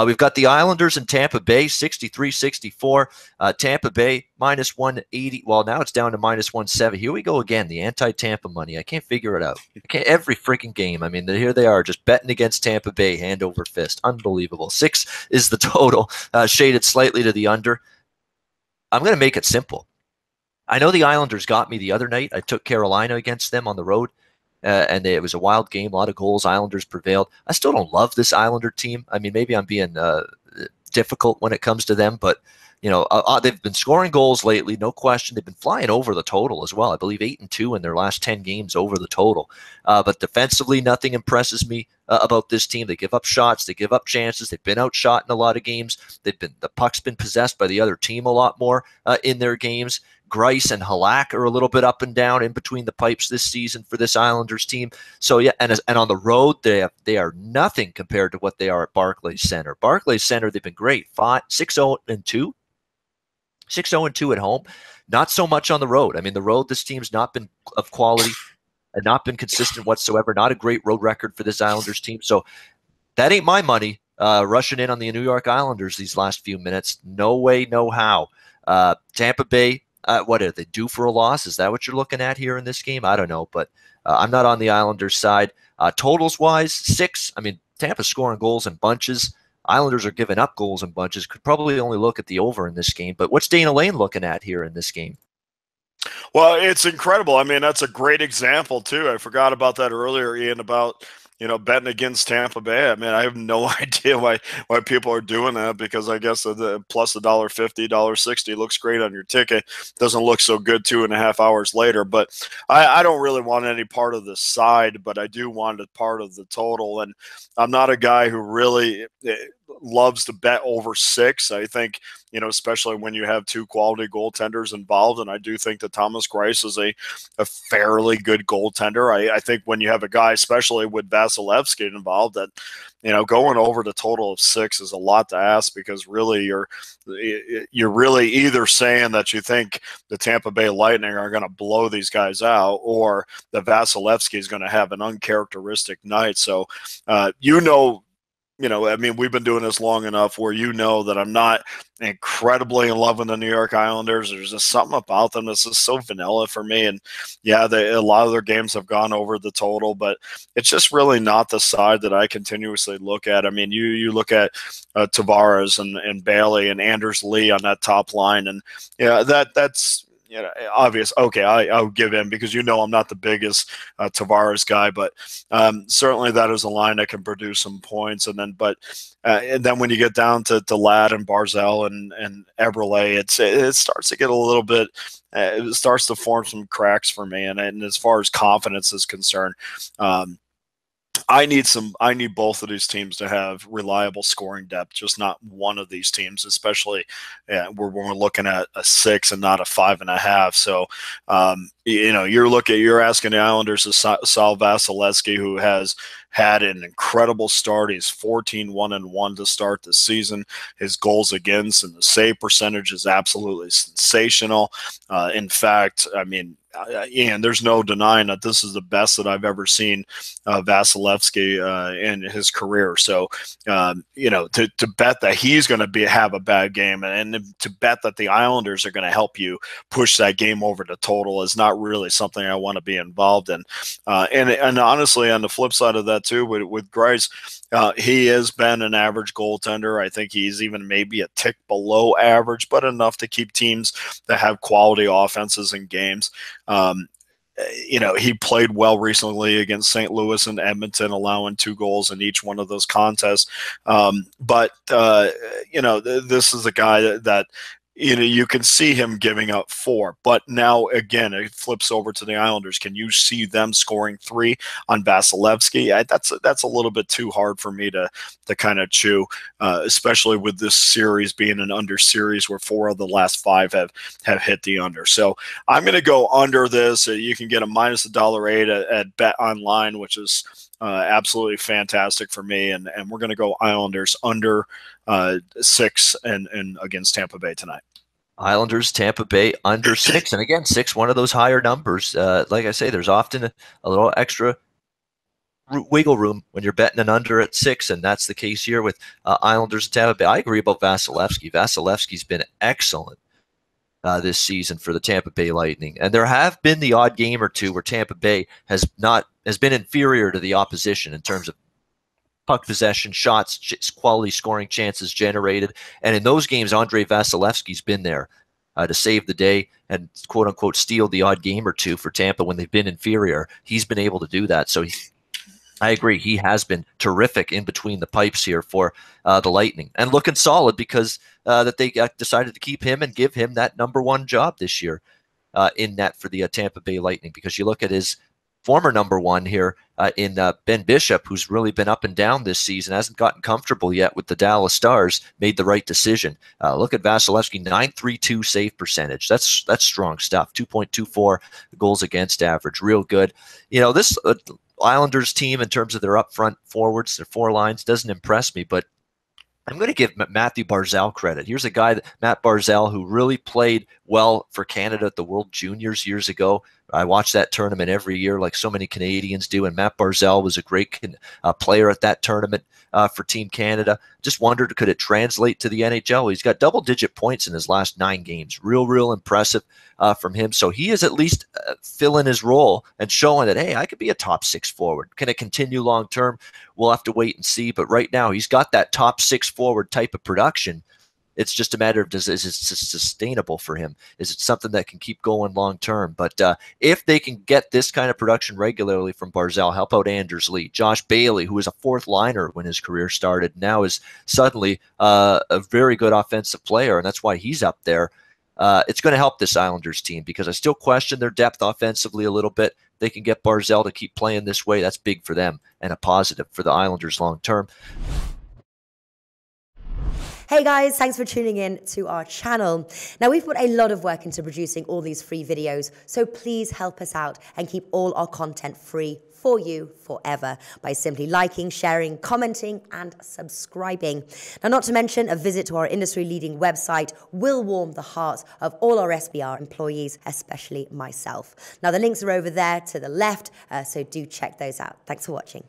We've got the Islanders and Tampa Bay, 63-64. Tampa Bay minus 180. Well, now it's down to minus 170. Here we go again, the anti-Tampa money. I can't figure it out. Every freaking game. I mean, here they are just betting against Tampa Bay, hand over fist. Unbelievable. 6 is the total, shaded slightly to the under. I'm going to make it simple. I know the Islanders got me the other night. I took Carolina against them on the road. And it was a wild game, a lot of goals. Islanders prevailed. I still don't love this Islander team. I mean, maybe I'm being difficult when it comes to them, but they've been scoring goals lately, no question. They've been flying over the total as well. I believe 8-2 in their last 10 games over the total. But defensively, nothing impresses me about this team. They give up shots, they give up chances. They've been outshot in a lot of games. The puck's been possessed by the other team a lot more in their games. Grice and Halak are a little bit up and down in between the pipes this season for this Islanders team. So yeah, and on the road they are nothing compared to what they are at Barclays Center. Barclays Center, they've been great. 6-0-2. 6-0-2 at home. Not so much on the road. I mean, the road, this team's not been of quality and not been consistent whatsoever. Not a great road record for this Islanders team. So that ain't my money. Rushing in on the New York Islanders these last few minutes. No way, no how. Tampa Bay, what are they due for a loss? Is that what you're looking at here in this game? I don't know, but I'm not on the Islanders side. Totals-wise, 6. I mean, Tampa's scoring goals in bunches. Islanders are giving up goals in bunches. Could probably only look at the over in this game. But what's Dana Lane looking at here in this game? Well, it's incredible. I mean, that's a great example, too. I forgot about that earlier, Ian, about betting against Tampa Bay. I mean, I have no idea why people are doing that, because I guess the plus $1.50, $1.60 looks great on your ticket. Doesn't look so good 2.5 hours later. But I don't really want any part of the side, but I do want a part of the total. And I'm not a guy who really loves to bet over 6. I think, especially when you have 2 quality goaltenders involved. And I do think that Thomas Greiss is a fairly good goaltender. I think when you have a guy, especially with Vasilevsky involved, that, going over the total of 6 is a lot to ask, because really you're really either saying that you think the Tampa Bay Lightning are going to blow these guys out, or that Vasilevsky is going to have an uncharacteristic night. So, I mean, we've been doing this long enough where that I'm not incredibly in love with the New York Islanders. There's just something about them that's just so vanilla for me. And yeah, a lot of their games have gone over the total, but it's just really not the side that I continuously look at. I mean, you look at Tavares and Bailey and Anders Lee on that top line, and that's obvious. Okay, I'll give in, because I'm not the biggest Tavares guy, but certainly that is a line that can produce some points. And then when you get down to Ladd and Barzell and Eberle, it starts to get a little bit. It starts to form some cracks for me. And as far as confidence is concerned, I need both of these teams to have reliable scoring depth, just not one of these teams, especially when we're looking at a 6 and not a 5.5. So, you're asking the Islanders to Sal Vasilevsky, who has had an incredible start. He's 14-1-1 to start the season. His goals against and the save percentage is absolutely sensational. In fact, I mean, Ian, there's no denying that this is the best that I've ever seen Vasilevsky in his career. So, to bet that he's going to have a bad game, and to bet that the Islanders are going to help you push that game over the total is not really something I want to be involved in. And honestly, on the flip side of that too, with Greiss, he has been an average goaltender. I think he's even maybe a tick below average, but enough to keep teams that have quality offenses in games. He played well recently against St. Louis and Edmonton, allowing 2 goals in each one of those contests. But this is a guy that you can see him giving up 4. But now, again, it flips over to the Islanders. Can you see them scoring 3 on Vasilevsky? That's a little bit too hard for me to kind of chew, especially with this series being an under series where 4 of the last 5 have hit the under. So I'm going to go under this. You can get a minus $1.08 at Bet Online, which is absolutely fantastic for me. And we're going to go Islanders under 6 and against Tampa Bay tonight. Islanders, Tampa Bay under 6. And again, 6, one of those higher numbers. Like I say, there's often a little extra wiggle room when you're betting an under at 6, and that's the case here with Islanders and Tampa Bay. I agree about Vasilevsky. Vasilevsky's been excellent this season for the Tampa Bay Lightning, and there have been the odd game or two where Tampa Bay has been inferior to the opposition in terms of puck possession, shots, quality scoring chances generated, and in those games, Andrei Vasilevsky's been there to save the day and quote unquote steal the odd game or two for Tampa when they've been inferior. He's been able to do that, so I agree. He has been terrific in between the pipes here for the Lightning, and looking solid because that they decided to keep him and give him that #1 job this year in net for the Tampa Bay Lightning. Because you look at his former #1 here in Ben Bishop, who's really been up and down this season, hasn't gotten comfortable yet with the Dallas Stars, made the right decision. Look at Vasilevsky, .932 save percentage. That's strong stuff. 2.24 goals against average, real good. You know, this Islanders team in terms of their upfront forwards, their 4 lines, doesn't impress me, but I'm going to give Matthew Barzal credit. Here's a guy, Matt Barzal, who really played well for Canada at the World Juniors years ago. I watch that tournament every year like so many Canadians do, and Matt Barzal was a great player at that tournament for Team Canada. Just wondered, could it translate to the NHL? He's got double-digit points in his last 9 games. Real impressive from him. So he is at least filling his role and showing that, hey, I could be a top 6 forward. Can it continue long-term? We'll have to wait and see. But right now, he's got that top 6 forward type of production. It's just a matter of, is it sustainable for him? Is it something that can keep going long term? But if they can get this kind of production regularly from Barzal, help out Anders Lee, Josh Bailey, who was a 4th liner when his career started, now is suddenly a very good offensive player, and that's why he's up there. It's going to help this Islanders team because I still question their depth offensively a little bit. They can get Barzal to keep playing this way. That's big for them and a positive for the Islanders long term. Hey guys, thanks for tuning in to our channel. Now, we've put a lot of work into producing all these free videos, so please help us out and keep all our content free for you forever by simply liking, sharing, commenting, and subscribing. Now, not to mention, a visit to our industry-leading website will warm the hearts of all our SBR employees, especially myself. Now, the links are over there to the left, so do check those out. Thanks for watching.